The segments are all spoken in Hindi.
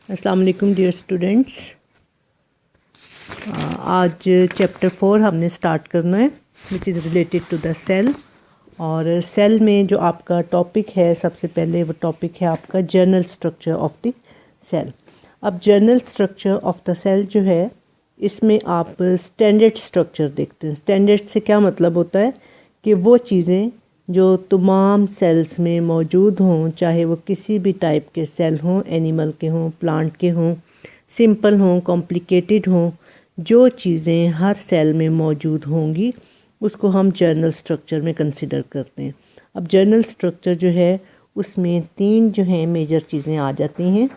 अस्सलाम वालेकुम डियर स्टूडेंट्स। आज चैप्टर 4 हमने स्टार्ट करना है which is related to the cell. और सेल में जो आपका टॉपिक है, सबसे पहले वो टॉपिक है आपका general structure of the cell. अब general structure of the cell जो है, इसमें आप स्टैंडर्ड स्ट्रक्चर देखते हैं। स्टैंडर्ड से क्या मतलब होता है कि वो चीज़ें जो तमाम सेल्स में मौजूद हों, चाहे वो किसी भी टाइप के सेल हों, एनिमल के हों, प्लांट के हों, सिंपल हों, कॉम्प्लिकेटेड हों, जो चीज़ें हर सेल में मौजूद होंगी उसको हम जर्नल स्ट्रक्चर में कंसिडर करते हैं। अब जर्नल स्ट्रक्चर जो है उसमें 3 जो हैं मेजर चीज़ें आ जाती हैं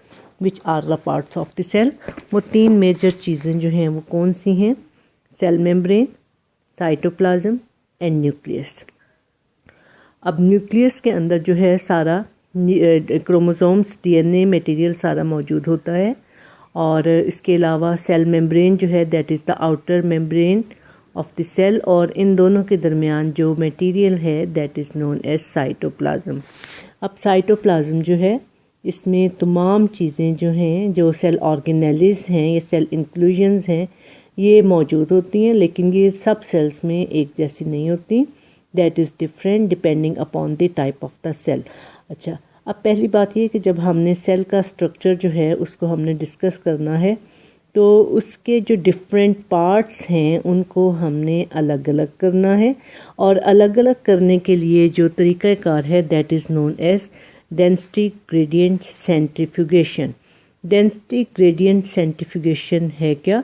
which are the parts of the cell. वो 3 मेजर चीज़ें जो हैं वो कौन सी हैं? Cell membrane, cytoplasm and nucleus. अब न्यूक्लियस के अंदर जो है सारा क्रोमोसोम्स, डीएनए मटेरियल सारा मौजूद होता है। और इसके अलावा सेल मेम्ब्रेन जो है that is the outer membrane of the cell, और इन दोनों के दरमियान जो मटेरियल है that is known as cytoplasm. अब साइटोप्लाज्म जो है इसमें तमाम चीज़ें जो हैं, जो सेल ऑर्गेनेलिज हैं या सेल इंक्लूजन्स हैं, ये मौजूद होती हैं, लेकिन ये सब सेल्स में एक जैसी नहीं होती। That is different depending upon the type of the cell. अच्छा, अब पहली बात ये कि जब हमने सेल का स्ट्रक्चर जो है उसको हमने डिस्कस करना है, तो उसके जो डिफरेंट पार्ट्स हैं उनको हमने अलग अलग करना है। और अलग अलग करने के लिए जो तरीक़ाकार है that is known as density gradient centrifugation. Density gradient centrifugation है क्या?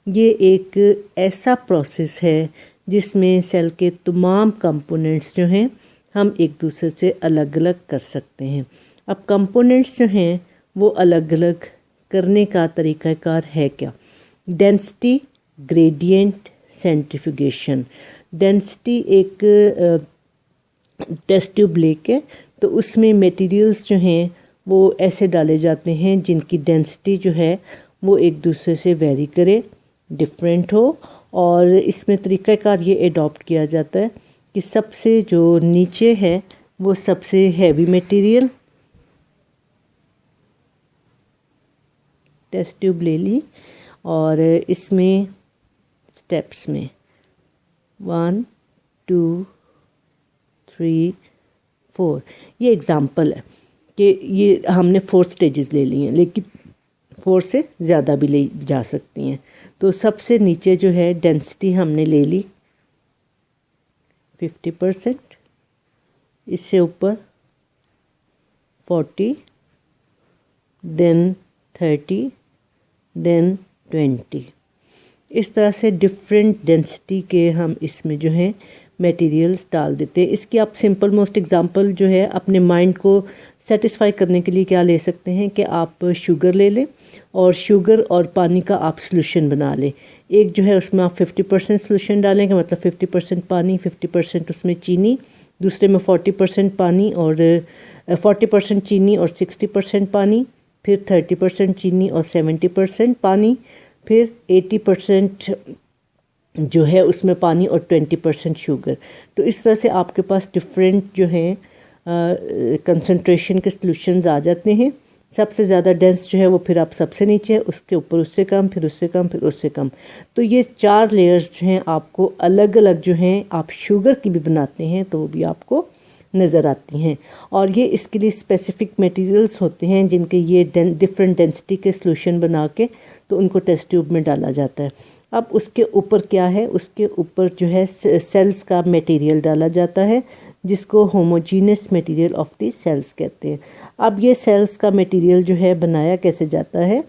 ये एक ऐसा प्रोसेस है जिसमें सेल के तमाम कंपोनेंट्स जो हैं हम एक दूसरे से अलग अलग कर सकते हैं। अब कंपोनेंट्स जो हैं वो अलग अलग करने का तरीक़ाकार है क्या? Density gradient centrifugation. डेंसिटी एक टेस्ट ट्यूब लेके तो उसमें मटेरियल्स जो हैं वो ऐसे डाले जाते हैं जिनकी डेंसिटी जो है वो एक दूसरे से वेरी करे, डिफरेंट हो। और इसमें तरीक़ाकार ये एडॉप्ट किया जाता है कि सबसे जो नीचे है वो सबसे हैवी मटेरियल, टेस्ट ट्यूब ले ली, और इसमें स्टेप्स में 1 2 3 4, ये एग्ज़ाम्पल है कि ये हमने 4 स्टेजेस ले ली हैं, लेकिन 4 से ज़्यादा भी ले जा सकती हैं। तो सबसे नीचे जो है डेंसिटी हमने ले ली 50%, इससे ऊपर 40, देन 30, देन 20। इस तरह से डिफरेंट डेंसिटी के हम इसमें जो है मटेरियल्स डाल देते हैं। इसकी आप सिंपल मोस्ट एग्जांपल जो है अपने माइंड को सेटिस्फाई करने के लिए क्या ले सकते हैं कि आप शुगर ले लें और शुगर और पानी का आप सोल्यूशन बना लें। एक जो है उसमें आप 50% सोल्यूशन डालेंगे, मतलब 50% पानी, 50% उसमें चीनी। दूसरे में 40% पानी और 40% चीनी और 60% पानी, फिर 30% चीनी और 70% पानी, फिर 80% जो है उसमें पानी और 20% शुगर। तो इस तरह से आपके पास डिफरेंट जो है कंसंट्रेशन के सॉल्यूशंस आ जाते हैं। सबसे ज़्यादा डेंस जो है वो फिर आप सबसे नीचे, उसके ऊपर उससे कम, फिर उससे कम, फिर उससे कम। तो ये 4 लेयर्स जो हैं आपको अलग अलग जो हैं, आप शुगर की भी बनाते हैं तो वो भी आपको नज़र आती हैं। और ये इसके लिए स्पेसिफिक मटेरियल्स होते हैं जिनके ये डिफरेंट डेंसिटी के सॉल्यूशन बना के तो उनको टेस्ट ट्यूब में डाला जाता है। अब उसके ऊपर क्या है? उसके ऊपर जो है सेल्स का मटेरियल डाला जाता है जिसको homogeneous material of the cells कहते हैं। अब ये सेल्स का मटेरियल जो है बनाया कैसे जाता है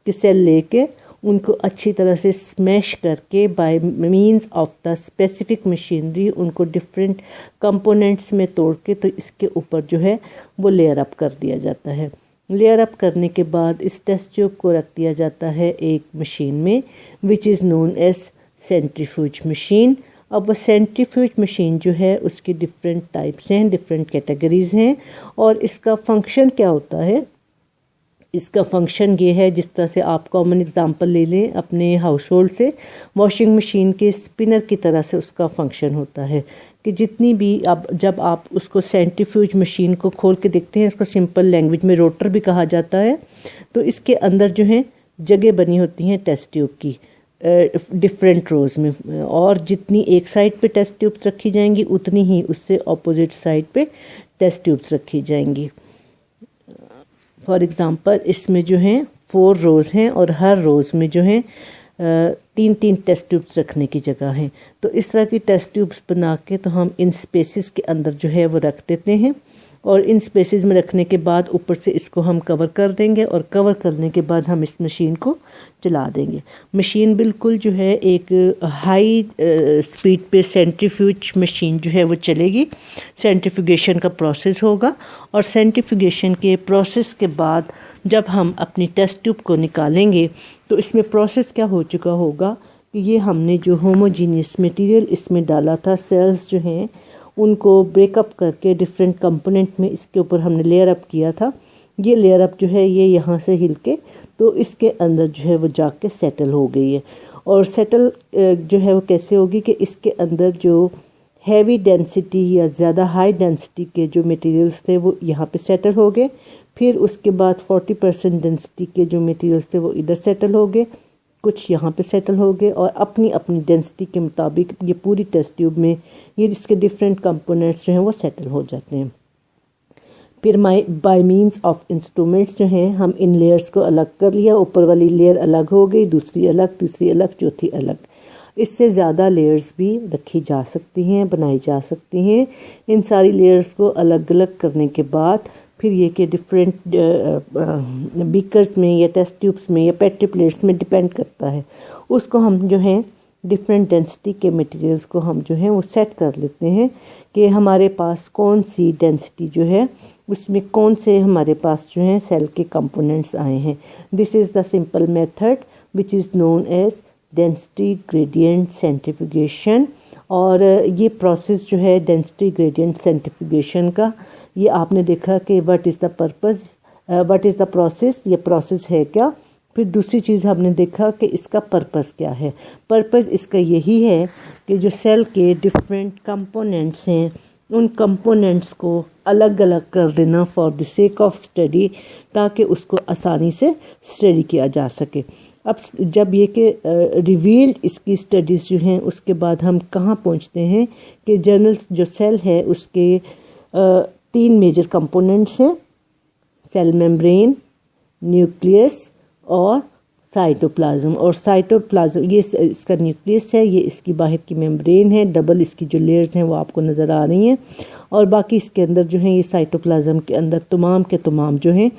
कि सेल लेके उनको अच्छी तरह से स्मैश करके by means of the specific machinery उनको डिफरेंट कंपोनेंट्स में तोड़ के तो इसके ऊपर जो है वो लेयर अप कर दिया जाता है। लेयर अप करने के बाद इस टेस्ट ट्यूब को रख दिया जाता है एक मशीन में which is known as centrifuge machine. अब वो सेंट्रीफ्यूज मशीन जो है उसकी डिफरेंट टाइप्स हैं, डिफरेंट कैटेगरीज़ हैं। और इसका फंक्शन क्या होता है? इसका फंक्शन ये है, जिस तरह से आप कॉमन एग्जांपल ले लें अपने हाउस होल्ड से, वॉशिंग मशीन के स्पिनर की तरह से उसका फंक्शन होता है कि जितनी भी अब जब आप उसको सेंट्रीफ्यूज मशीन को खोल के देखते हैं, इसको सिंपल लैंग्वेज में रोटर भी कहा जाता है, तो इसके अंदर जो है जगह बनी होती हैं टेस्ट ट्यूब की डिफरेंट रोज में, और जितनी एक साइड पे टेस्ट ट्यूब्स रखी जाएंगी उतनी ही उससे ऑपोजिट साइड पे टेस्ट ट्यूब्स रखी जाएंगी। फॉर एग्जांपल इसमें जो है 4 रोज हैं और हर रोज में जो है 3-3 टेस्ट ट्यूब्स रखने की जगह है। तो इस तरह की टेस्ट ट्यूब्स बना के तो हम इन स्पेसेस के अंदर जो है वो रख देते हैं, और इन स्पेसेस में रखने के बाद ऊपर से इसको हम कवर कर देंगे, और कवर करने के बाद हम इस मशीन को चला देंगे। मशीन बिल्कुल जो है एक हाई स्पीड पे सेंट्रीफ्यूज मशीन जो है वो चलेगी। सेंट्रीफ्यूगेशन का प्रोसेस होगा, और सेंट्रीफ्यूगेशन के प्रोसेस के बाद जब हम अपनी टेस्ट ट्यूब को निकालेंगे तो इसमें प्रोसेस क्या हो चुका होगा कि ये हमने जो होमोजीनियस मटेरियल इसमें डाला था, सेल्स जो हैं उनको ब्रेकअप करके डिफरेंट कंपोनेंट में इसके ऊपर हमने लेयर अप किया था। ये लेयर अप जो है ये यहाँ से हिल के तो इसके अंदर जो है वो जाके सेटल हो गई है। और सेटल जो है वो कैसे होगी कि इसके अंदर जो हैवी डेंसिटी या ज़्यादा हाई डेंसिटी के जो मटेरियल्स थे वो यहाँ पे सेटल हो गए, फिर उसके बाद 40% डेंसिटी के जो मटेरियल्स थे वो इधर सेटल हो गए, कुछ यहाँ पे सेटल हो गए, और अपनी अपनी डेंसिटी के मुताबिक ये पूरी टेस्ट ट्यूब में ये इसके डिफरेंट कंपोनेंट्स जो हैं वो सेटल हो जाते हैं। फिर बाय मीन्स ऑफ इंस्ट्रूमेंट्स जो हैं हम इन लेयर्स को अलग कर लिया, ऊपर वाली लेयर अलग हो गई, दूसरी अलग, तीसरी अलग, चौथी अलग। इससे ज़्यादा लेयर्स भी रखी जा सकती हैं, बनाई जा सकती हैं। इन सारी लेयर्स को अलग अलग करने के बाद फिर ये कि डिफरेंट बीकर्स में या टेस्ट ट्यूब्स में या पेट्री प्लेट्स में डिपेंड करता है, उसको हम जो है डिफरेंट डेंसिटी के मटेरियल्स को हम जो है वो सेट कर लेते हैं कि हमारे पास कौन सी डेंसिटी जो है उसमें कौन से हमारे पास जो है सेल के कंपोनेंट्स आए हैं। This is the simple method which is known as density gradient centrifugation. और ये प्रोसेस जो है डेंसिटी ग्रेडियंट सेंट्रीफ्यूगेशन का, ये आपने देखा कि what is the purpose, what is the process, ये प्रोसेस है क्या। फिर दूसरी चीज़ हमने देखा कि इसका पर्पस क्या है। पर्पस इसका यही है कि जो सेल के डिफरेंट कंपोनेंट्स हैं उन कंपोनेंट्स को अलग अलग कर देना for the sake of study, ताकि उसको आसानी से स्टडी किया जा सके। अब जब ये कि रिवील्ड इसकी स्टडीज़ जो हैं उसके बाद हम कहाँ पहुँचते हैं कि जर्नल जो सेल है उसके 3 मेजर कंपोनेंट्स हैं, सेल मेम्ब्रेन, न्यूक्लियस और साइटोप्लाज्म। और साइटोप्लाज्म ये इसका न्यूक्लियस है, ये इसकी बाहर की मेम्ब्रेन है, डबल इसकी जो लेयर्स हैं वो आपको नज़र आ रही हैं, और बाकी इसके अंदर जो है ये साइटोप्लाज्म के अंदर तमाम के तमाम जो हैं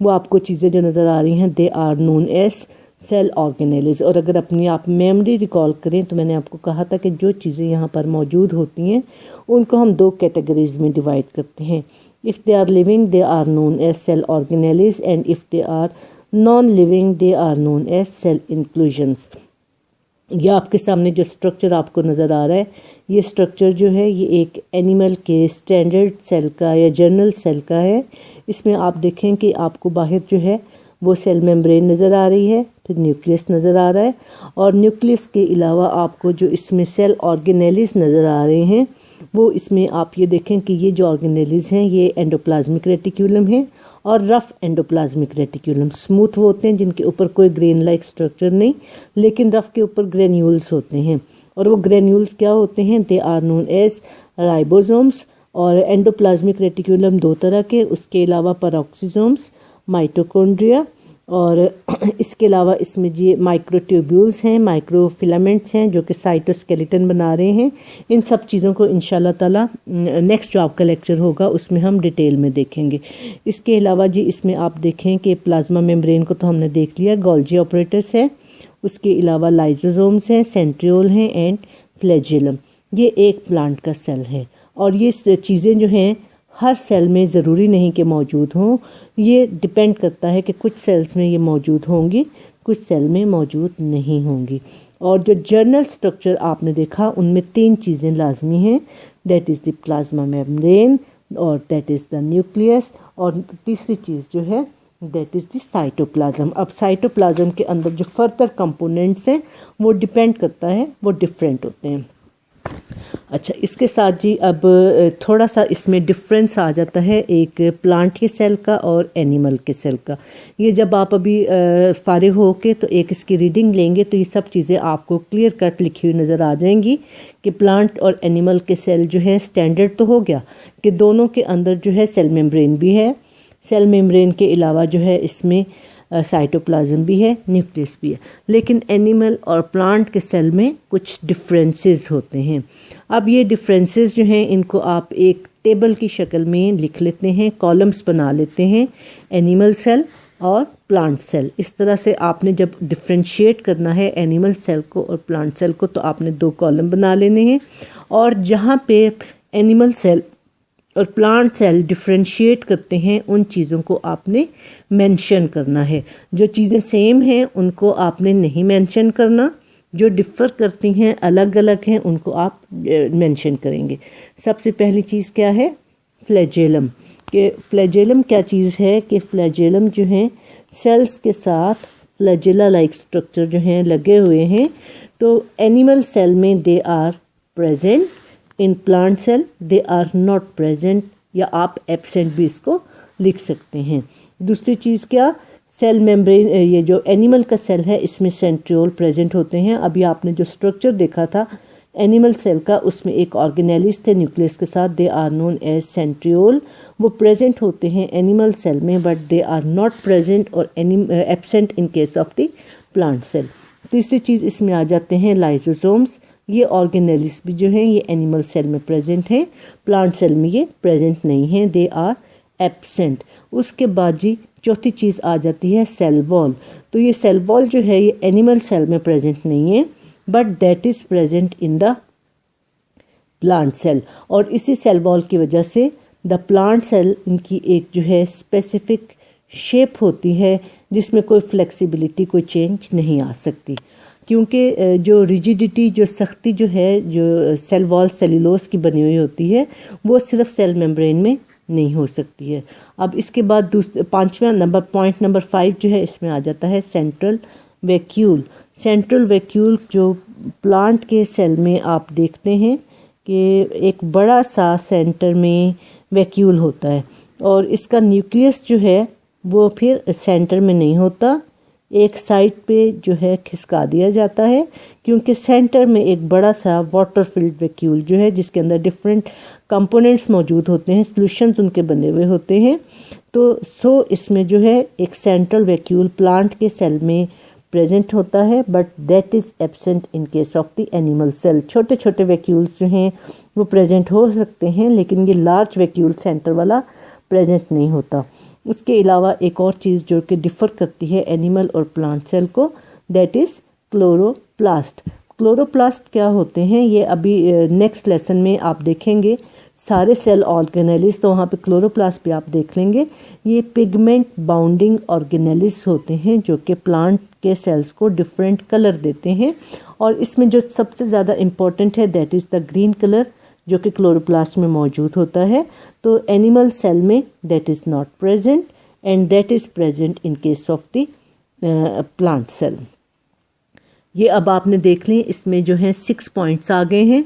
वो आपको चीज़ें जो नज़र आ रही हैं they are known as cell organelles. और अगर अपनी आप मेमोरी रिकॉल करें तो मैंने आपको कहा था कि जो चीज़ें यहाँ पर मौजूद होती हैं उनको हम 2 कैटेगरीज में डिवाइड करते हैं। If they are living they are known as cell organelles, and if they are non living they are known as cell inclusions. ये आपके सामने जो स्ट्रक्चर आपको नज़र आ रहा है, ये स्ट्रक्चर जो है ये एक एनिमल के स्टैंडर्ड सेल का या जर्नल सेल का है। इसमें आप देखें कि आपको बाहर जो है वो सेल मेम्ब्रेन नज़र आ रही है, फिर न्यूक्लियस नज़र आ रहा है, और न्यूक्लियस के अलावा आपको जो इसमें सेल ऑर्गेनेल्स नज़र आ रहे हैं वो इसमें आप ये देखें कि ये जो ऑर्गेनेल्स हैं ये एंडोप्लाज्मिक रेटिक्यूलम है और रफ एंडोप्लाज्मिक रेटिक्यूलम। स्मूथ वो होते हैं जिनके ऊपर कोई ग्रेन लाइक स्ट्रक्चर नहीं, लेकिन रफ के ऊपर ग्रेन्यूल्स होते हैं, और वो ग्रेन्यूल्स क्या होते हैं, they are known as ribosomes. और एंडोप्लाज्मिक रेटिक्यूलम 2 तरह के, उसके अलावा पेरोक्सिसोम्स, माइटोकॉन्ड्रिया, और इसके अलावा इसमें जी माइक्रोट्यूब्यूल्स हैं, माइक्रोफिलामेंट्स हैं जो कि साइटोस्केलेटन बना रहे हैं। इन सब चीज़ों को इंशाल्लाह ताला नेक्स्ट जो आपका लेक्चर होगा उसमें हम डिटेल में देखेंगे। इसके अलावा जी इसमें आप देखें कि प्लाज्मा मेम्ब्रेन को तो हमने देख लिया, गोल्जी ऑपरेटस है, उसके अलावा लाइजोसोम्स हैं, सेंट्रियोल हैं एंड फ्लैजेलम। ये एक प्लांट का सेल है, और ये चीज़ें जो हैं हर सेल में ज़रूरी नहीं कि मौजूद हों, ये डिपेंड करता है कि कुछ सेल्स में ये मौजूद होंगी, कुछ सेल में मौजूद नहीं होंगी। और जो जर्नल स्ट्रक्चर आपने देखा उनमें 3 चीज़ें लाजमी हैं, that is the plasma membrane, और दैट इज़ द न्यूक्लियस, और तीसरी चीज़ जो है दैट इज़ द साइटोप्लाज्म। अब साइटोप्लाज्म के अंदर जो फर्दर कंपोनेंट्स हैं वो डिपेंड करता है, वो डिफरेंट होते हैं। अच्छा, इसके साथ जी अब थोड़ा सा इसमें डिफरेंस आ जाता है एक प्लांट के सेल का और एनिमल के सेल का। ये जब आप अभी फारिग हो के तो एक इसकी रीडिंग लेंगे तो ये सब चीज़ें आपको क्लियर कट लिखी हुई नज़र आ जाएंगी कि प्लांट और एनिमल के सेल जो है स्टैंडर्ड तो हो गया कि दोनों के अंदर जो है सेल मेम्ब्रेन भी है, सेल मेम्ब्रेन के अलावा जो है इसमें साइटोप्लाज्म भी है, न्यूक्लियस भी है, लेकिन एनिमल और प्लांट के सेल में कुछ डिफरेंसेस होते हैं। अब ये डिफरेंसेस जो हैं इनको आप एक टेबल की शक्ल में लिख लेते हैं, कॉलम्स बना लेते हैं, एनिमल सेल और प्लांट सेल। इस तरह से आपने जब डिफ्रेंशिएट करना है एनिमल सेल को और प्लांट सेल को तो आपने 2 कॉलम बना लेने हैं, और जहाँ पे एनिमल सेल और प्लांट सेल डिफ्रेंशिएट करते हैं उन चीज़ों को आपने मेंशन करना है। जो चीज़ें सेम हैं उनको आपने नहीं मेंशन करना, जो डिफ़र करती हैं अलग अलग हैं उनको आप मेंशन करेंगे। सबसे पहली चीज़ क्या है, फ्लैजेलम। कि फ्लैजेलम क्या चीज़ है कि फ्लैजेलम जो हैं सेल्स के साथ फ्लैजेला लाइक स्ट्रक्चर जो हैं लगे हुए हैं। तो एनिमल सेल में they are present, in plant cell they are not present, या आप एब्सेंट भी इसको लिख सकते हैं। दूसरी चीज़ क्या, सेल मेम्ब्रेन, ये जो एनिमल का सेल है इसमें सेंट्रियोल प्रेजेंट होते हैं। अभी आपने जो स्ट्रक्चर देखा था एनिमल सेल का उसमें एक ऑर्गेनेलिस थे न्यूक्लियस के साथ, they are known as centriole. वो प्रेजेंट होते हैं एनिमल सेल में but they are not present और absent in case of the plant cell. तीसरी चीज़ इसमें आ जाते हैं लाइसोसोम्स। ये ऑर्गेनेलिस भी जो हैं ये एनिमल सेल में प्रेजेंट हैं, प्लांट सेल में ये प्रेजेंट नहीं हैं, दे आर एब्सेंट। उसके बाद जी चौथी चीज़ आ जाती है सेल वॉल। तो ये सेल वॉल जो है ये एनिमल सेल में प्रेजेंट नहीं है but that is present in the plant cell, और इसी सेल वॉल की वजह से द प्लांट सेल इनकी एक जो है स्पेसिफिक शेप होती है जिसमें कोई फ्लेक्सिबिलिटी, कोई चेंज नहीं आ सकती, क्योंकि जो रिजिडिटी, जो सख्ती जो है जो सेल वॉल सेल्यूलोज की बनी हुई होती है वो सिर्फ सेल मेम्ब्रेन में नहीं हो सकती है। अब इसके बाद पांचवा नंबर, पॉइंट नंबर 5 जो है इसमें आ जाता है सेंट्रल वैक्यूल। सेंट्रल वैक्यूल जो प्लांट के सेल में आप देखते हैं कि एक बड़ा सा सेंटर में वैक्यूल होता है और इसका न्यूक्लियस जो है वो फिर सेंटर में नहीं होता, एक साइड पे जो है खिसका दिया जाता है, क्योंकि सेंटर में एक बड़ा सा वाटर फिल्ड वैक्यूल जो है जिसके अंदर डिफरेंट कंपोनेंट्स मौजूद होते हैं, सॉल्यूशंस उनके बने हुए होते हैं। तो इसमें जो है एक सेंट्रल वैक्यूल प्लांट के सेल में प्रेजेंट होता है but that is absent in case of the animal cell. छोटे छोटे वैक्यूल्स जो हैं वो प्रेजेंट हो सकते हैं लेकिन ये लार्ज वैक्यूल सेंटर वाला प्रेजेंट नहीं होता। उसके अलावा एक और चीज़ जो कि डिफ़र करती है एनिमल और प्लांट सेल को, दैट इज़ क्लोरोप्लास्ट। क्लोरोप्लास्ट क्या होते हैं ये अभी नेक्स्ट लेसन में आप देखेंगे, सारे सेल ऑर्गेनेलिस, तो वहाँ पे क्लोरोप्लास्ट भी आप देख लेंगे। ये पिगमेंट बाउंडिंग ऑर्गेनेलिस होते हैं जो कि प्लांट के सेल्स को डिफरेंट कलर देते हैं, और इसमें जो सबसे ज़्यादा इम्पोर्टेंट है that is the green colour जो कि क्लोरोप्लास्ट में मौजूद होता है। तो एनिमल सेल में that is not present and that is present in case of the plant cell. ये अब आपने देख लें, इसमें जो है 6 पॉइंट्स आ गए हैं,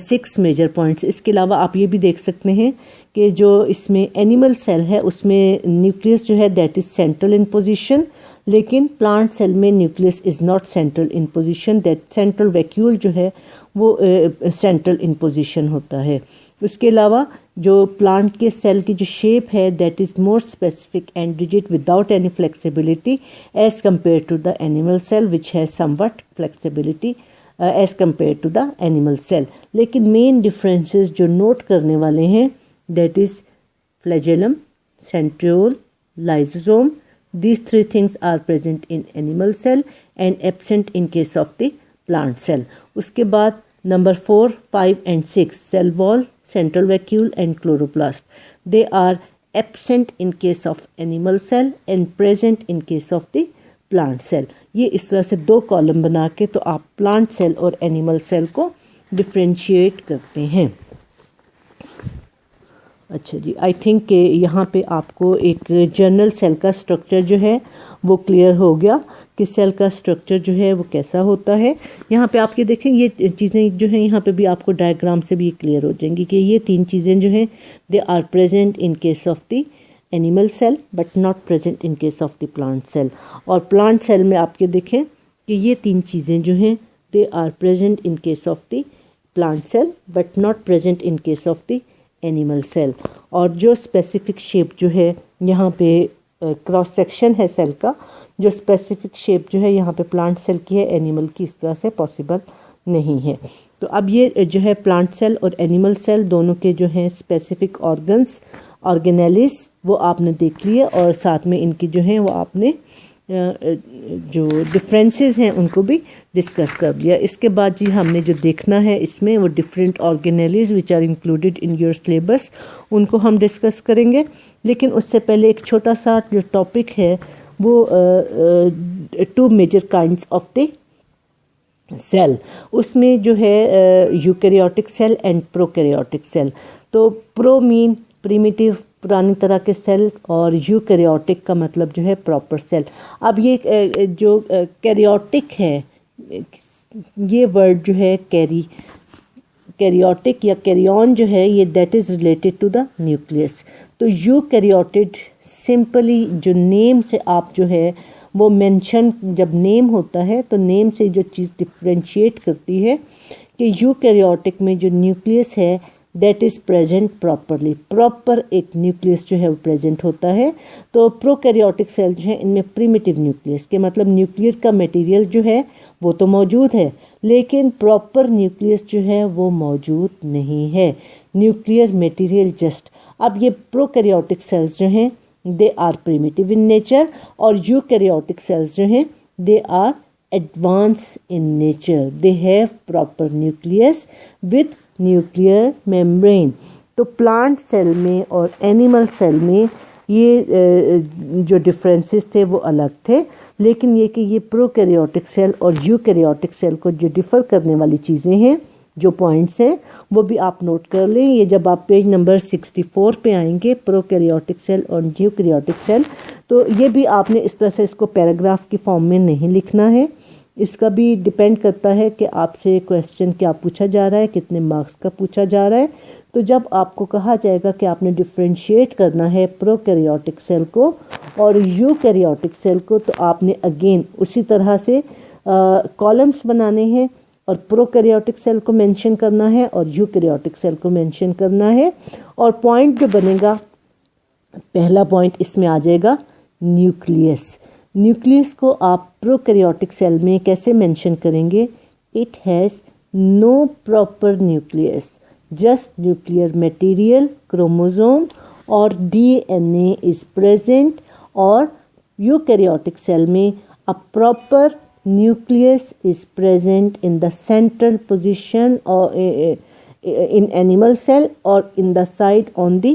6 मेजर पॉइंट्स। इसके अलावा आप ये भी देख सकते हैं कि जो इसमें एनिमल सेल है उसमें न्यूक्लियस जो है that is central in position, लेकिन प्लांट सेल में nucleus is not central in position, that central vacuole जो है वो सेंट्रल इन पोजीशन होता है। उसके अलावा जो प्लांट के सेल की जो शेप है that is more specific and rigid without any flexibility as compare to the animal cell which has somewhat flexibility as compare to the animal cell. लेकिन मेन डिफरेंसेस जो नोट करने वाले हैं that is flagellum, centriole, lysosome, these 3 things are present in animal cell and absent in case of the plant cell. उसके बाद number 4, 5 and 6 cell wall, central vacuole and chloroplast, they are absent in case of animal cell and present in case of the plant cell. ये इस तरह से 2 कॉलम बना के तो आप प्लांट सेल और एनिमल सेल को डिफ्रेंशिएट करते हैं। अच्छा जी, आई थिंक कि यहाँ पे आपको एक जनरल सेल का स्ट्रक्चर जो है वो क्लियर हो गया कि सेल का स्ट्रक्चर जो है वो कैसा होता है। यहाँ पे आप ये देखें, ये चीज़ें जो हैं यहाँ पे भी आपको डायग्राम से भी क्लियर हो जाएंगी कि ये तीन चीज़ें जो हैं they are present in case of the animal cell but not present in case of the plant cell. और प्लांट सेल में आप ये देखें कि ये तीन चीज़ें जो हैं they are present in case of the plant cell but not present in case of the animal cell. और जो स्पेसिफिक शेप जो है यहाँ पे क्रॉस सेक्शन है सेल का, जो स्पेसिफिक शेप जो है यहाँ पे प्लांट सेल की है, एनिमल की इस तरह से पॉसिबल नहीं है। तो अब ये जो है प्लांट सेल और एनिमल सेल दोनों के जो हैं स्पेसिफिक ऑर्गन्स ऑर्गेनेलिस वो आपने देख लिए, और साथ में इनकी जो है वो आपने जो डिफरेंसेस हैं उनको भी डिस्कस कर लिया। इसके बाद जी हमने जो देखना है इसमें वो different organelles which are included in your syllabus, उनको हम डिस्कस करेंगे। लेकिन उससे पहले एक छोटा सा जो टॉपिक है वो 2 major kinds of the cell, उसमें जो है eukaryotic cell and prokaryotic cell. तो प्रो मीन प्रिमिटिव पुरानी तरह के सेल, और यूकैरियोटिक का मतलब जो है प्रॉपर सेल। अब ये जो कैरियोटिक है, ये वर्ड जो है कैरियोटिक या कैरियन जो है ये that is related to the nucleus. तो यूकैरियोटिड सिंपली जो नेम से आप जो है वो मेंशन, जब नेम होता है तो नेम से जो चीज़ डिफ्रेंशिएट करती है कि यूकैरियोटिक में जो न्यूक्लियस है that is present properly, proper एक न्यूक्लियस जो है वो प्रेजेंट होता है। तो प्रोकैरियोटिक सेल जो है इनमें प्रिमिटिव न्यूक्लियस के मतलब न्यूक्लियर का मटेरियल जो है वो तो मौजूद है लेकिन प्रॉपर न्यूक्लियस जो है वो मौजूद नहीं है, न्यूक्लियर मटेरियल जस्ट। अब ये प्रोकैरियोटिक सेल्स जो हैं they are primitive in nature, और यूकैरियोटिक सेल्स जो हैं they are advance in nature, they have proper nucleus with nuclear membrane. तो प्लांट सेल में और एनिमल सेल में ये जो डिफरेंसेस थे वो अलग थे, लेकिन ये कि ये प्रोकैरियोटिक सेल और यूकैरियोटिक सेल को जो डिफ़र करने वाली चीज़ें हैं, जो पॉइंट्स हैं वो भी आप नोट कर लें। ये जब आप पेज नंबर 64 पे आएंगे प्रोकैरियोटिक सेल और यूकैरियोटिक सेल, तो ये भी आपने इस तरह से इसको पैराग्राफ की फॉर्म में नहीं लिखना है। इसका भी डिपेंड करता है कि आपसे क्वेश्चन क्या पूछा जा रहा है, कितने मार्क्स का पूछा जा रहा है। तो जब आपको कहा जाएगा कि आपने डिफ्रेंशिएट करना है प्रोकैरियोटिक सेल को और यूकैरियोटिक सेल को, तो आपने अगेन उसी तरह से कॉलम्स बनाने हैं और प्रोकैरियोटिक सेल को मेंशन करना है और यूकैरियोटिक सेल को मेंशन करना है। और पॉइंट जो बनेगा, पहला पॉइंट इसमें आ जाएगा न्यूक्लियस। न्यूक्लियस को आप प्रोकैरियोटिक सेल में कैसे मेंशन करेंगे? It has no proper nucleus, just nuclear material, chromosome और डीएनए इज प्रेजेंट। और यूकैरियोटिक सेल में a proper nucleus is present in the central position or in animal cell or in the side on the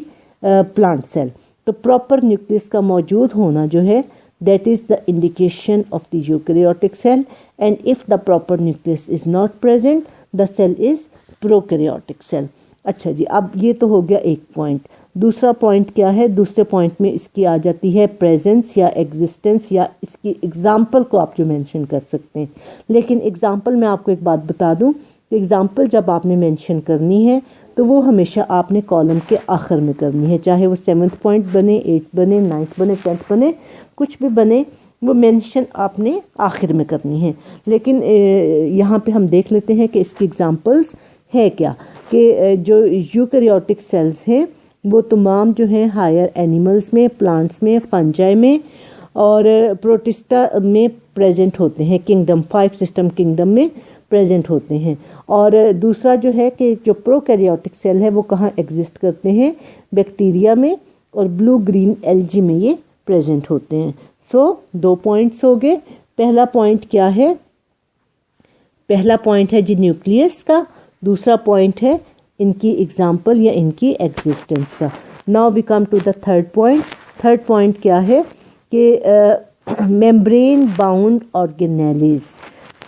plant cell। तो proper nucleus का मौजूद होना जो है that is the indication of the eukaryotic cell, and if the proper nucleus is not present the cell is prokaryotic cell। अच्छा जी, अब ये तो हो गया एक पॉइंट। दूसरा पॉइंट क्या है? दूसरे पॉइंट में इसकी आ जाती है प्रेजेंस या एग्जिस्टेंस, या इसकी एग्जाम्पल को आप जो मेंशन कर सकते हैं। लेकिन एग्जाम्पल मैं आपको एक बात बता दूं कि एग्जाम्पल जब आपने मेंशन करनी है तो वो हमेशा आपने कॉलम के आखिर में करनी है, चाहे वो 7th पॉइंट बने, 8th बने, 9th बने, 10th बने, कुछ भी बने, वो मेंशन आपने आखिर में करनी है। लेकिन यहाँ पे हम देख लेते हैं कि इसकी एग्जाम्पल्स है क्या, कि जो यूकैरियोटिक सेल्स हैं वो तमाम जो हैं हायर एनिमल्स में, प्लांट्स में, फंजाई में और प्रोटिस्टा में प्रेजेंट होते हैं, किंगडम 5 सिस्टम किंगडम में प्रेजेंट होते हैं। और दूसरा जो है कि जो प्रोकैरियोटिक सेल है वो कहाँ एग्जिस्ट करते हैं? बैक्टीरिया में और ब्लू ग्रीन एल्गी में ये प्रेजेंट होते हैं। सो 2 पॉइंट्स हो गए। पहला पॉइंट क्या है? पहला पॉइंट है जी न्यूक्लियस का, दूसरा पॉइंट है इनकी एग्जाम्पल या इनकी एग्जिस्टेंस का। Now we come to the third point. Third point क्या है कि मेम्ब्रेन बाउंड ऑर्गेनेलिज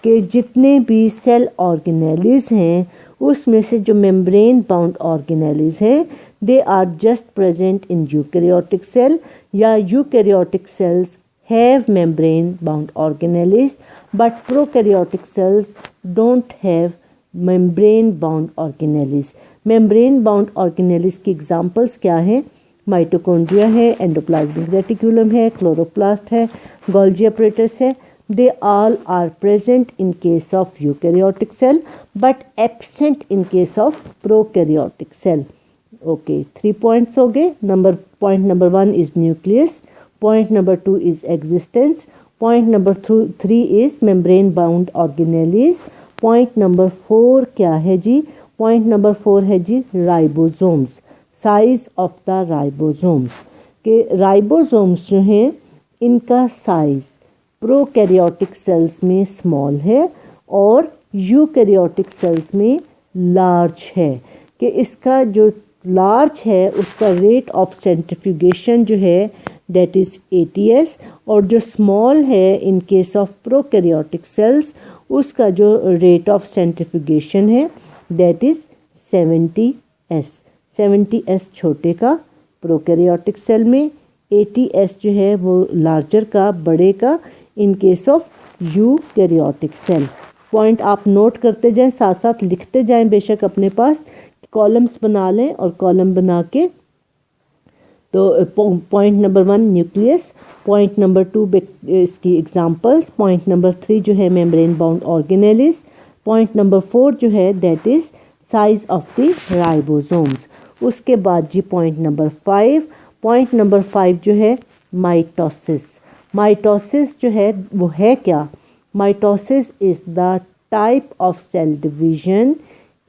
के जितने भी सेल ऑर्गेनेलिज हैं उसमें से जो मेम्ब्रेन बाउंड ऑर्गेनेलिज हैं they are just present in eukaryotic cell, या eukaryotic cells have membrane bound organelles but prokaryotic cells don't have membrane bound organelles. membrane bound organelles की examples क्या है? माइटोकॉन्ड्रिया है, एंडोप्लाज्मिक रेटिकुलम है, क्लोरोप्लास्ट है, गोल्गी apparatus है. They all are present in case of eukaryotic cell but absent in case of prokaryotic cell. Okay, 3 points हो गए. Point number 1 is nucleus. Point number 2 is existence. Point number 3 is membrane bound organelles. Point number 4 क्या है जी? Point number 4 है जी ribosomes. Size of the ribosomes. के ribosomes जो हैं इनका साइज प्रोकैरियोटिक सेल्स में स्मॉल है और यूकैरियोटिक सेल्स में लार्ज है. कि इसका जो लार्ज है उसका रेट ऑफ सेंट्रीफ्यूगेशन जो है that is ATS, और जो स्मॉल है इन केस ऑफ प्रोकैरियोटिक सेल्स उसका जो रेट ऑफ सेंट्रीफ्यूगेशन है that is 70S. 70S छोटे का प्रोकैरियोटिक सेल में, 80S जो है वो लार्जर का, बड़े का in case of eukaryotic cell. Point आप नोट करते जाएं, साथ साथ लिखते जाएं, बेशक अपने पास कॉलम्स बना लें और कॉलम बना के. तो point number 1 nucleus, point number 2 इसकी एग्जांपल्स, पॉइंट नंबर 3 जो है membrane bound organelles, point number 4 जो है that is size of the ribosomes. उसके बाद जी पॉइंट नंबर 5, पॉइंट नंबर 5 जो है माइटोसिस. माइटोसिस जो है वो है क्या? Mitosis is the type of cell division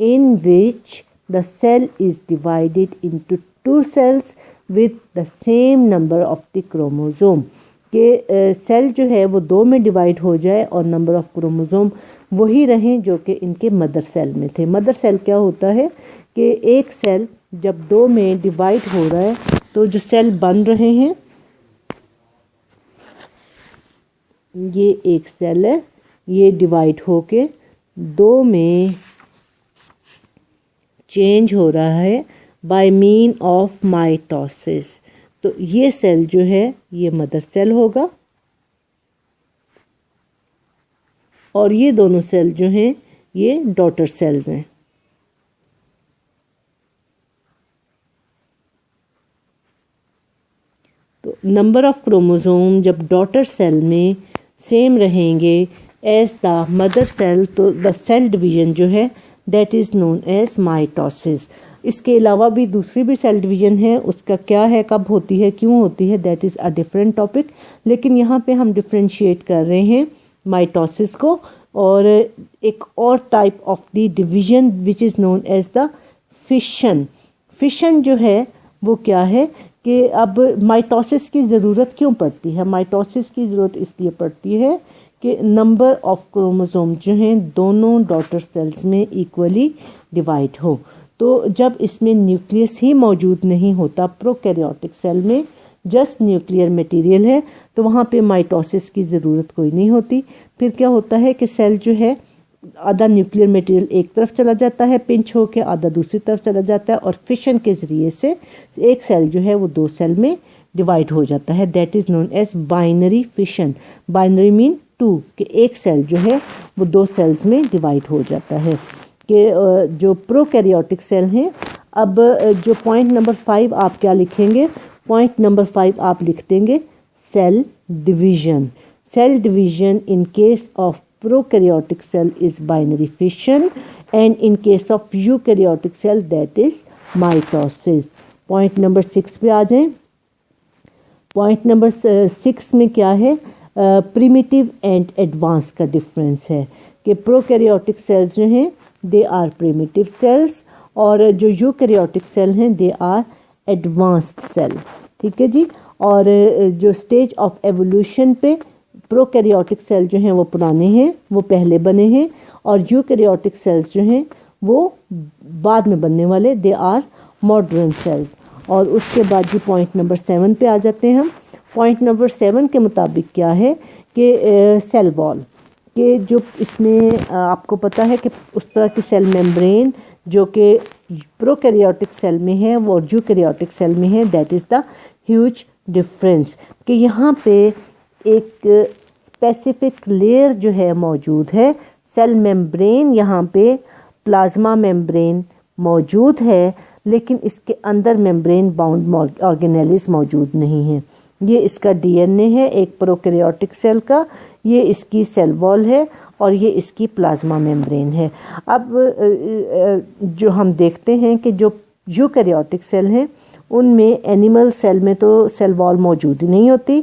in which the cell is divided into 2 cells with the same number of the chromosome. के सेल जो है वो 2 में डिवाइड हो जाए और नंबर ऑफ क्रोमोसोम वही रहें जो कि इनके मदर सेल में थे. मदर सेल क्या होता है कि एक सेल जब 2 में डिवाइड हो रहा है तो जो सेल बन रहे हैं, ये एक सेल है, ये डिवाइड होके 2 में चेंज हो रहा है बाय मीन ऑफ माइटोसिस. तो ये सेल जो है ये मदर सेल होगा और ये दोनों सेल जो हैं ये डॉटर सेल्स हैं. तो नंबर ऑफ क्रोमोसोम जब डॉटर सेल में सेम रहेंगे एज द मदर सेल, तो द सेल डिवीजन जो है that is known as mitosis. इसके अलावा भी दूसरी भी सेल डिवीजन है, उसका क्या है, कब होती है, क्यों होती है, that is a different topic. लेकिन यहाँ पे हम डिफ्रेंशिएट कर रहे हैं माइटोसिस को और एक और type of the division which is known as the fission. Fission जो है वो क्या है कि अब माइटोसिस की ज़रूरत क्यों पड़ती है? माइटोसिस की ज़रूरत इसलिए पड़ती है कि नंबर ऑफ क्रोमोसोम जो हैं दोनों डॉटर सेल्स में इक्वली डिवाइड हो. तो जब इसमें न्यूक्लियस ही मौजूद नहीं होता, प्रोकैरियोटिक सेल में जस्ट न्यूक्लियर मटेरियल है, तो वहाँ पे माइटोसिस की ज़रूरत कोई नहीं होती. फिर क्या होता है कि सेल जो है आधा न्यूक्लियर मटेरियल एक तरफ चला जाता है पिंच होकर, आधा दूसरी तरफ चला जाता है और फिशन के ज़रिए से एक सेल जो है वो 2 सेल में डिवाइड हो जाता है. That is known as binary fission. Binary mean 2 कि एक सेल जो है वो 2 सेल्स में डिवाइड हो जाता है. कि जो प्रोकैरियोटिक सेल हैं, अब जो पॉइंट नंबर 5 आप क्या लिखेंगे? पॉइंट नंबर 5 आप लिख देंगे cell division. Cell division in case of prokaryotic cell is binary fission and in case of eukaryotic cell that is mitosis. Point number 6 पे आ जाएं. पॉइंट नंबर 6 में क्या है? प्रिमिटिव एंड एडवांस का डिफरेंस है कि प्रोकैरियोटिक सेल्स जो हैं दे आर प्रिमिटिव सेल्स और जो यूकैरियोटिक सेल हैं दे आर एडवांस्ड सेल. ठीक है जी. और जो स्टेज ऑफ एवोल्यूशन पे प्रोकैरियोटिक सेल जो हैं वो पुराने हैं, वो पहले बने हैं, और यूकैरियोटिक सेल्स जो हैं वो बाद में बनने वाले, दे आर मॉडर्न सेल्स. और उसके बाद जी पॉइंट नंबर 7 पे आ जाते हैं हम. पॉइंट नंबर 7 के मुताबिक क्या है कि सेल वॉल के जो इसमें आपको पता है कि उस तरह की सेल मेम्ब्रेन जो कि प्रोकैरियोटिक सेल में है वो यूकैरियोटिक सेल में है, that is the huge difference कि यहाँ पे एक स्पेसिफिक लेयर जो है मौजूद है, सेल मेम्ब्रेन, यहाँ पे प्लाज्मा मेम्ब्रेन मौजूद है, लेकिन इसके अंदर मेम्ब्रेन बाउंड ऑर्गेनेलिस मौजूद नहीं है। ये इसका डीएनए है एक प्रोकैरियोटिक सेल का, ये इसकी सेल वॉल है और ये इसकी प्लाज्मा मेम्ब्रेन है। अब जो हम देखते हैं कि जो यूकैरियोटिक सेल हैं उनमें एनिमल सेल में तो सेल वॉल मौजूद ही नहीं होती,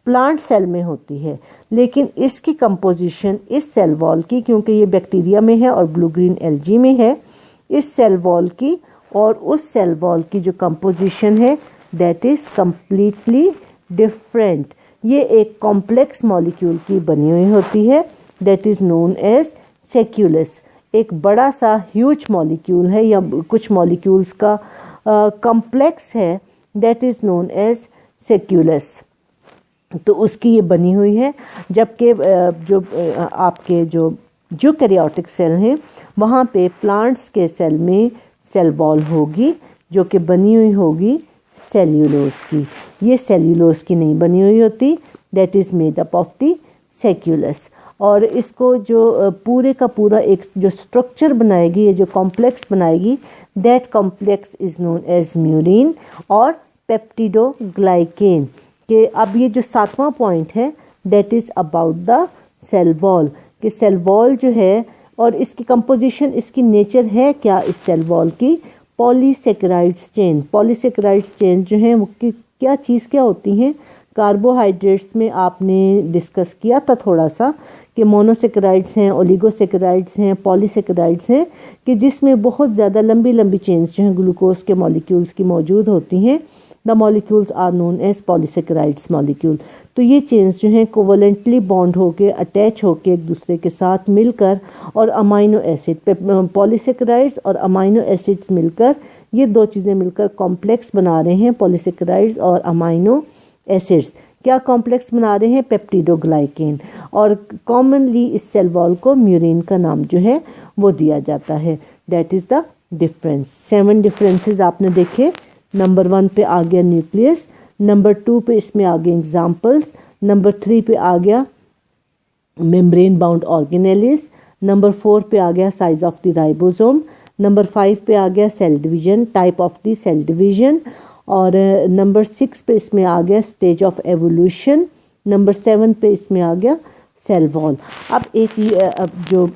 प्लांट सेल में होती है, लेकिन इसकी कंपोजिशन इस सेल वॉल की, क्योंकि ये बैक्टीरिया में है और ब्लू ग्रीन एल्गी में है, इस सेल वॉल की और उस सेल वॉल की जो कंपोजिशन है दैट इज़ कम्प्लीटली डिफरेंट। ये एक कॉम्प्लेक्स मॉलिक्यूल की बनी हुई होती है, दैट इज़ नोन एज सेक्यूलस। एक बड़ा सा ह्यूज मॉलिक्यूल है या कुछ मॉलिक्यूल्स का कॉम्प्लेक्स है, दैट इज़ नोन एज सेक्यूलस। तो उसकी ये बनी हुई है, जबकि जो आपके जो यूकैरियोटिक सेल हैं वहाँ पे प्लांट्स के सेल में सेल वॉल होगी जो कि बनी हुई होगी सेल्यूलोज की। ये सेल्यूलोज की नहीं बनी हुई होती, that is made up of the sacculus. और इसको जो पूरे का पूरा एक जो स्ट्रक्चर बनाएगी, ये जो कॉम्प्लेक्स बनाएगी, that complex is known as murein और पेप्टिडोग्लाइकेन। कि अब ये जो 7वां पॉइंट है that is about the cell wall, कि सेल वॉल जो है और इसकी कंपोजिशन, इसकी नेचर है क्या इस सेल वॉल की, पॉलीसेकेराइड्स चेन। पॉलीसेकेराइड्स चेन जो है वो क्या चीज़ क्या होती हैं, कार्बोहाइड्रेट्स में आपने डिस्कस किया था थोड़ा सा कि मोनोसेकेराइड्स हैं, ओलिगोसेकेराइड्स हैं, पॉलीसेकेराइड्स हैं, कि जिसमें बहुत ज़्यादा लंबी लंबी चेन्स जो हैं ग्लूकोज के मॉलिक्यूल्स की मौजूद होती हैं। The molecules are known as polysaccharides molecule. तो ये चेन्स जो हैं कोवलेंटली बॉन्ड होके अटैच होके एक दूसरे के साथ मिलकर और अमाइनो एसिड, पॉलीसेकेराइड्स और अमाइनो एसिड्स मिलकर, ये दो चीज़ें मिलकर कॉम्प्लेक्स बना रहे हैं, पॉलीसेकेराइड्स और अमाइनो एसिड्स। क्या कॉम्प्लेक्स बना रहे हैं, पेप्टिडोग्लाइकेन। और कॉमनली इस सेल वॉल को म्यूरिन का नाम जो है वो दिया जाता है। That is the difference. 7 differences आपने देखे। नंबर 1 पे आ गया न्यूक्लियस, नंबर 2 पे इसमें आ गए एग्जाम्पल्स, नंबर 3 पे आ गया मेम्ब्रेन बाउंड ऑर्गेनेलिस, नंबर 4 पे आ गया size of the ribosome, number 5 पे आ गया cell division, type of the cell division, और नंबर 6 पे इसमें आ गया स्टेज ऑफ एवोल्यूशन, नंबर 7 पे इसमें आ गया सेल वॉल। अब एक जो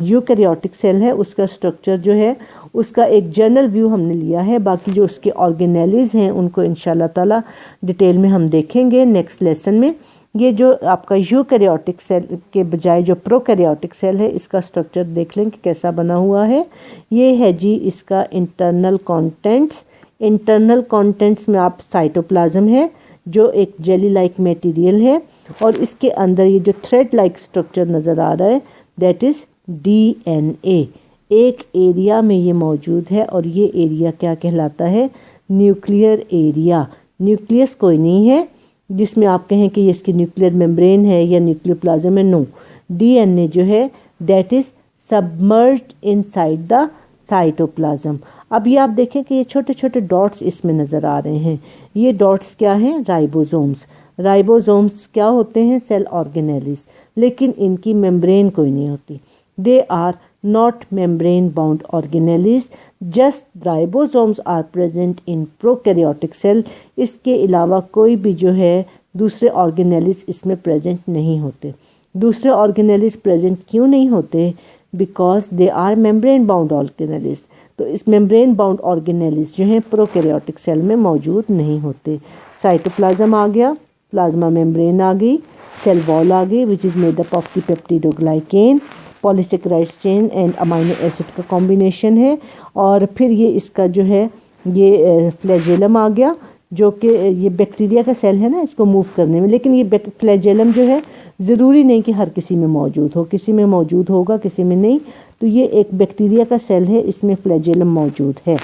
यूकैरियोटिक सेल है उसका स्ट्रक्चर जो है उसका एक जनरल व्यू हमने लिया है, बाकी जो उसके ऑर्गेनेलिज हैं उनको इंशाल्लाह ताला डिटेल में हम देखेंगे नेक्स्ट लेसन में। ये जो आपका यूकैरियोटिक सेल के बजाय जो प्रोकैरियोटिक सेल है इसका स्ट्रक्चर देख लें कि कैसा बना हुआ है। ये है जी इसका इंटरनल कंटेंट्स। इंटरनल कंटेंट्स में आप साइटोप्लाज्म है जो एक जेली लाइक मटेरियल है, और इसके अंदर ये जो थ्रेड लाइक स्ट्रक्चर नज़र आ रहा है दैट इज़ डीएनए। एक एरिया में ये मौजूद है और ये एरिया क्या कहलाता है, न्यूक्लियर एरिया। न्यूक्लियस कोई नहीं है जिसमें आप कहें कि ये इसकी न्यूक्लियर मेम्ब्रेन है या न्यूक्लियर प्लाज्म है, नो। डीएनए जो है that is submerged inside the cytoplasm. अब ये आप देखें कि ये छोटे छोटे डॉट्स इसमें नज़र आ रहे हैं, ये डॉट्स क्या हैं, राइबोसोम्स। राइबोसोम्स क्या होते हैं, सेल ऑर्गेनेलिस, लेकिन इनकी मेम्ब्रेन कोई नहीं होती। They are not membrane bound organelles, just ribosomes are present in prokaryotic cell. इसके अलावा कोई भी जो है दूसरे ऑर्गेनेलिस इसमें प्रेजेंट नहीं होते। दूसरे ऑर्गेनेलिस प्रेजेंट क्यों नहीं होते, because they are membrane bound organelles. तो इस मेम्ब्रेन बाउंड ऑर्गेनेलिस जो हैं प्रोकैरियोटिक सेल में मौजूद नहीं होते। साइटोप्लाज्म आ गया, प्लाज्मा मेम्ब्रेन आ गई, सेल वॉल आ गई which is made up of the peptidoglycan, polysaccharides chain and amino acid का कॉम्बिनेशन है। और फिर ये इसका जो है ये फ्लैजेलम आ गया जो कि ये बैक्टीरिया का सेल है ना इसको मूव करने में, लेकिन ये फ्लैजेलम जो है ज़रूरी नहीं कि हर किसी में मौजूद हो, किसी में मौजूद होगा किसी में नहीं। तो ये एक बैक्टीरिया का सेल है, इसमें फ्लैजेलम मौजूद है।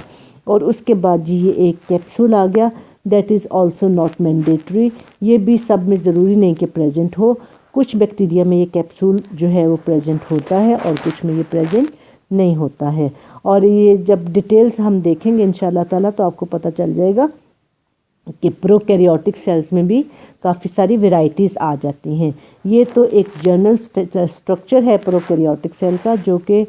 और उसके बाद जी ये एक कैप्सूल आ गया, that is also not mandatory. ये भी सब में ज़रूरी नहीं कि प्रेजेंट हो, कुछ बैक्टीरिया में ये कैप्सूल जो है वो प्रेजेंट होता है और कुछ में ये प्रेजेंट नहीं होता है। और ये जब डिटेल्स हम देखेंगे इंशाल्लाह ताला तो आपको पता चल जाएगा कि प्रोकैरियोटिक सेल्स में भी काफ़ी सारी वेराइटीज़ आ जाती हैं। ये तो एक जनरल स्ट्रक्चर है प्रोकैरियोटिक सेल का, जो कि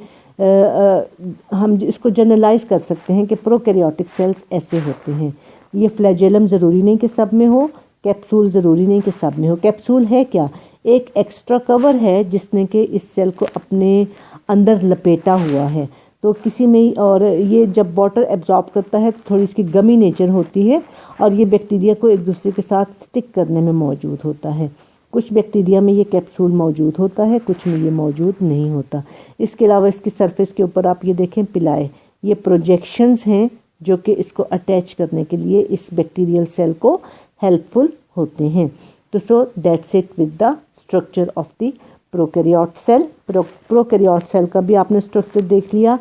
हम इसको जनरलाइज कर सकते हैं कि प्रोकैरियोटिक सेल्स ऐसे होते हैं। ये फ्लैजेलम ज़रूरी नहीं कि सब में हो, कैप्सूल ज़रूरी नहीं कि सब में हो। कैप्सूल है क्या? एक एक्स्ट्रा कवर है जिसने कि इस सेल को अपने अंदर लपेटा हुआ है। तो किसी में, और ये जब वाटर एब्जॉर्ब करता है तो थोड़ी इसकी गमी नेचर होती है और ये बैक्टीरिया को एक दूसरे के साथ स्टिक करने में मौजूद होता है। कुछ बैक्टीरिया में ये कैप्सूल मौजूद होता है, कुछ में ये मौजूद नहीं होता। इसके अलावा इसकी सरफेस के ऊपर आप ये देखें पिलाए, ये प्रोजेक्शंस हैं जो कि इसको अटैच करने के लिए इस बैक्टीरियल सेल को हेल्पफुल होते हैं। तो so that's it with the structure of the prokaryote cell. Prokaryote cell का भी आपने स्ट्रक्चर देख लिया,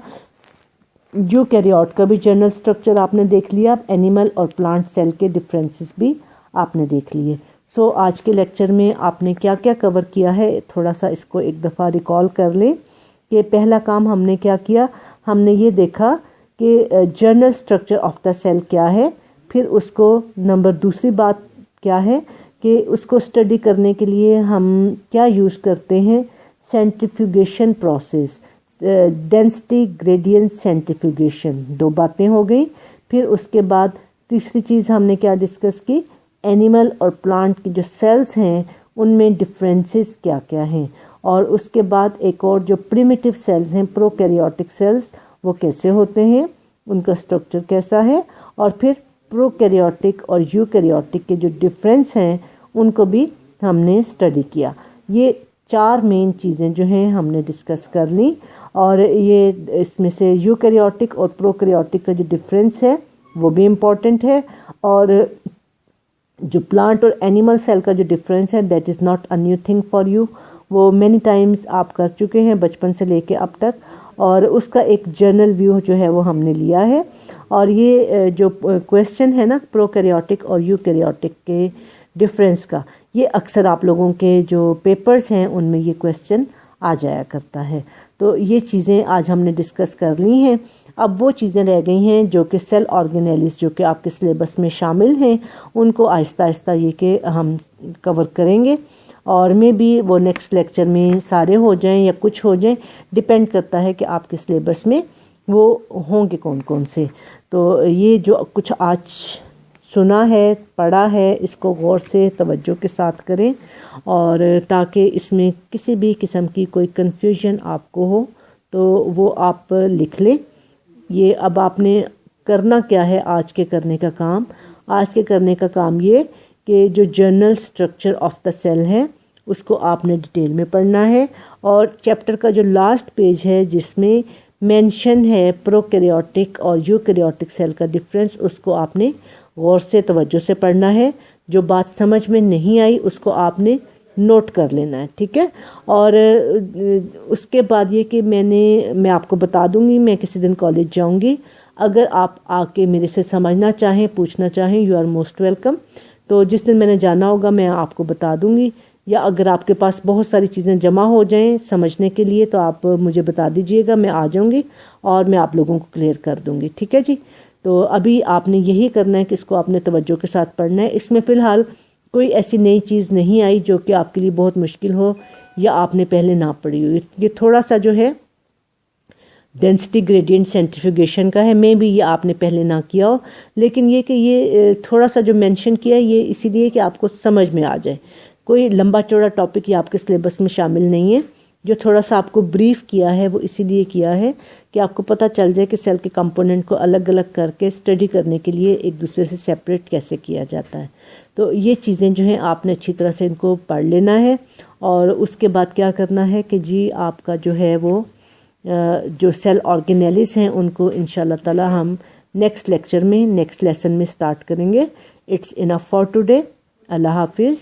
यूकैरियोट का भी जनरल स्ट्रक्चर आपने देख लिया, एनिमल और प्लांट सेल के डिफरेंसेस भी आपने देख लिए। सो आज के लेक्चर में आपने क्या क्या कवर किया है, थोड़ा सा इसको एक दफ़ा रिकॉल कर लें कि पहला काम हमने क्या किया। हमने ये देखा कि general structure of the cell क्या है, फिर उसको दूसरी बात क्या है कि उसको स्टडी करने के लिए हम क्या यूज़ करते हैं, centrifugation process, density gradient centrifugation. दो बातें हो गई। फिर उसके बाद तीसरी चीज़ हमने क्या डिस्कस की, एनिमल और प्लांट की जो सेल्स हैं उनमें डिफरेंसेस क्या क्या हैं, और उसके बाद एक और जो प्रिमिटिव सेल्स हैं प्रोकैरियोटिक सेल्स वो कैसे होते हैं, उनका स्ट्रक्चर कैसा है, और फिर प्रोकैरियोटिक और यूकैरियोटिक के जो डिफरेंस हैं उनको भी हमने स्टडी किया। ये 4 मेन चीज़ें जो हैं हमने डिस्कस कर ली, और ये इसमें से यूकैरियोटिक और प्रोकैरियोटिक का जो डिफरेंस है वो भी इम्पॉर्टेंट है, और जो प्लांट और एनिमल सेल का जो डिफरेंस है that is not a new thing for you, वो मैनी टाइम्स आप कर चुके हैं बचपन से लेके अब तक, और उसका एक जनरल व्यू जो है वो हमने लिया है। और ये जो क्वेश्चन है ना प्रोकैरियोटिक और यूकैरियोटिक के डिफरेंस का, ये अक्सर आप लोगों के जो पेपर्स हैं उनमें ये क्वेश्चन आ जाया करता है। तो ये चीज़ें आज हमने डिस्कस कर ली हैं। अब वो चीज़ें रह गई हैं जो कि सेल ऑर्गेनेलिस जो कि आपके सिलेबस में शामिल हैं, उनको आहिस्ता आहिस्ता ये कि हम कवर करेंगे, और मे बी वो नेक्स्ट लेक्चर में सारे हो जाएं या कुछ हो जाएं, डिपेंड करता है कि आपके सिलेबस में वो होंगे कौन कौन से। तो ये जो कुछ आज सुना है, पढ़ा है, इसको गौर से तवज्जो के साथ करें, और ताकि इसमें किसी भी किस्म की कोई कन्फ्यूजन आपको हो तो वो आप लिख लें। ये अब आपने करना क्या है, आज के करने का काम, आज के करने का काम ये कि जो general structure of the cell है उसको आपने डिटेल में पढ़ना है, और चैप्टर का जो लास्ट पेज है जिसमें मेंशन है प्रोकैरियोटिक और यूकैरियोटिक सेल का डिफरेंस, उसको आपने गौर से तवज्जो से पढ़ना है। जो बात समझ में नहीं आई उसको आपने नोट कर लेना है, ठीक है। और उसके बाद ये कि मैं आपको बता दूंगी, मैं किसी दिन कॉलेज जाऊंगी, अगर आप आके मेरे से समझना चाहें, पूछना चाहें, यू आर मोस्ट वेलकम। तो जिस दिन मैंने जाना होगा मैं आपको बता दूंगी, या अगर आपके पास बहुत सारी चीज़ें जमा हो जाएं समझने के लिए तो आप मुझे बता दीजिएगा, मैं आ जाऊंगी और मैं आप लोगों को क्लियर कर दूंगी, ठीक है जी। तो अभी आपने यही करना है कि इसको आपने तवज्जो के साथ पढ़ना है। इसमें फ़िलहाल कोई ऐसी नई चीज़ नहीं आई जो कि आपके लिए बहुत मुश्किल हो या आपने पहले ना पढ़ी हो। ये थोड़ा सा जो है डेंसिटी ग्रेडियंट सेंट्रीफ्यूगेशन का है, मे भी ये आपने पहले ना किया हो, लेकिन ये कि ये थोड़ा सा जो मेंशन किया है ये इसीलिए कि आपको समझ में आ जाए। कोई लंबा चौड़ा टॉपिक ये आपके सिलेबस में शामिल नहीं है। जो थोड़ा सा आपको ब्रीफ किया है वो इसीलिए किया है कि आपको पता चल जाए कि सेल के कंपोनेंट को अलग अलग करके स्टडी करने के लिए एक दूसरे से सेपरेट कैसे किया जाता है। तो ये चीज़ें जो हैं आपने अच्छी तरह से इनको पढ़ लेना है, और उसके बाद क्या करना है कि जी आपका जो है वो जो सेल ऑर्गेनेलिस हैं उनको इंशाल्लाह ताला हम नेक्स्ट लेक्चर में, नेक्स्ट लेसन में स्टार्ट करेंगे। It's enough for today. अल्लाह हाफिज़।